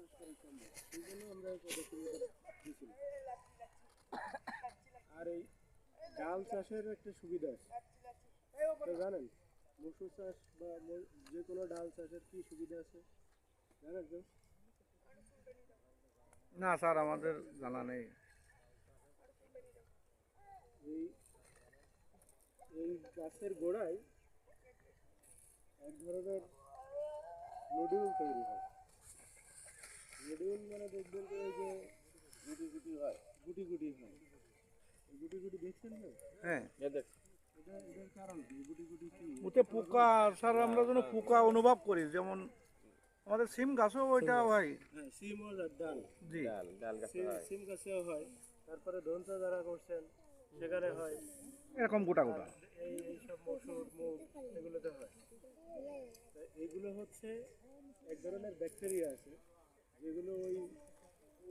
চাষ করা সম্ভব, সেই জন্য আমরা এই পদ্ধতিটা দিয়েছিলাম। আর এই ডাল চাষের একটা সুবিধা আছে, তো জানেন মসুর চাষ বা যে কোনো ডাল চাষের কি সুবিধা আছে জানেন তো? না স্যার, আমাদের জানা নেই। এই এই গাছের গোড়ায় এক ধরনের নডিউল তৈরি হয়। নডিউল মানে দেখবেন যে এই যে গুটি গুটি হয়, গুটি গুটি হয়, গুটি গুটি দেখছেন না? হ্যাঁ, এটার কারণ কি? গুটি গুটি কি? ওতে পোকা স্যার, আমরা যেন পোকা অনুভব করি, যেমন আমাদের সিম গাছও ওইটা হয়। হ্যাঁ, সিম ও ডাল, জি, সিম গাছেও হয়, তারপরে ধনচা যারা করছেন সেখানে হয়, এরকম গোটা গোটা। এইসব মসুর মুগ এগুলোতে হয়। এইগুলো হচ্ছে এক ধরনের ব্যাকটেরিয়া আছে যেগুলো ওই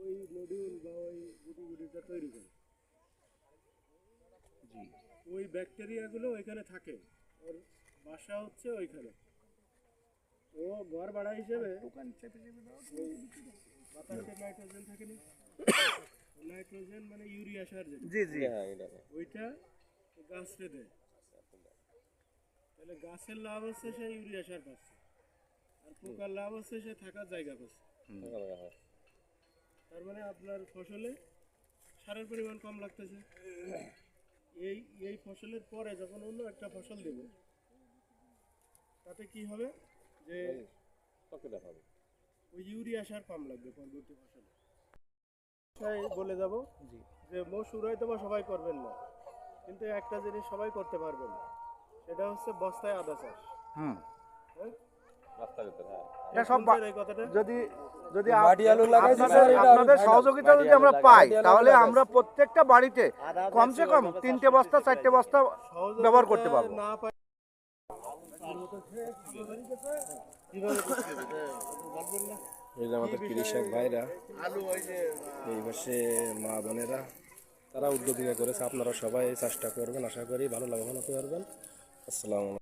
ওই নডিউল বা ওই গুটি গুটিটা তৈরি করে। জি, ওই ব্যাকটেরিয়াগুলো ওইখানে থাকে, ওর বাসা হচ্ছে ওইখানে। ও ঘর ভাড়া হিসেবে ওই বাতাসে নাইট্রোজেন থাকে না, নাইট্রোজেন মানে ইউরিয়া সার যেটা, জি, জি, ওইটা গাছকে দেয়। তাহলে গাছের লাভ হচ্ছে সে ইউরিয়া সার পাচ্ছে, আর পোকার লাভ হচ্ছে সে থাকার জায়গা পাচ্ছে। তার মানে আপনার ফসলে সারের পরিমাণ কম লাগতেছে। এই এই ফসলের পরে যখন অন্য একটা ফসল দেব, তাতে কি হবে যে ওই ইউরিয়া সার কম লাগবে পরবর্তী ফসলে। বলে যাব যে মসুর হয়তো বা সবাই করবেন না, কিন্তু একটা জিনিস সবাই করতে পারবেন না, সেটা হচ্ছে বস্তায় আদা চাষ। হুম, হ্যাঁ, এটা সব এই কথাটা যদি যদি মাটি আলু লাগাইছি স্যার, এটা আপনাদের সহযোগিতা যদি আমরা পাই, তাহলে আমরা প্রত্যেকটা বাড়িতে কমসে কম 3টে বস্তা 4টে বস্তা ব্যবহার করতে পারবো। না পাই এই যে আমাদের কৃষক ভাইরা, এই পাশে মা বোনেরা, তারা উদ্যোগিতা করেছে। আপনারা সবাই এই চাষটা করবেন, আশা করি ভালো লাভবান হতে পারবেন। আসসালামু আলাইকুম।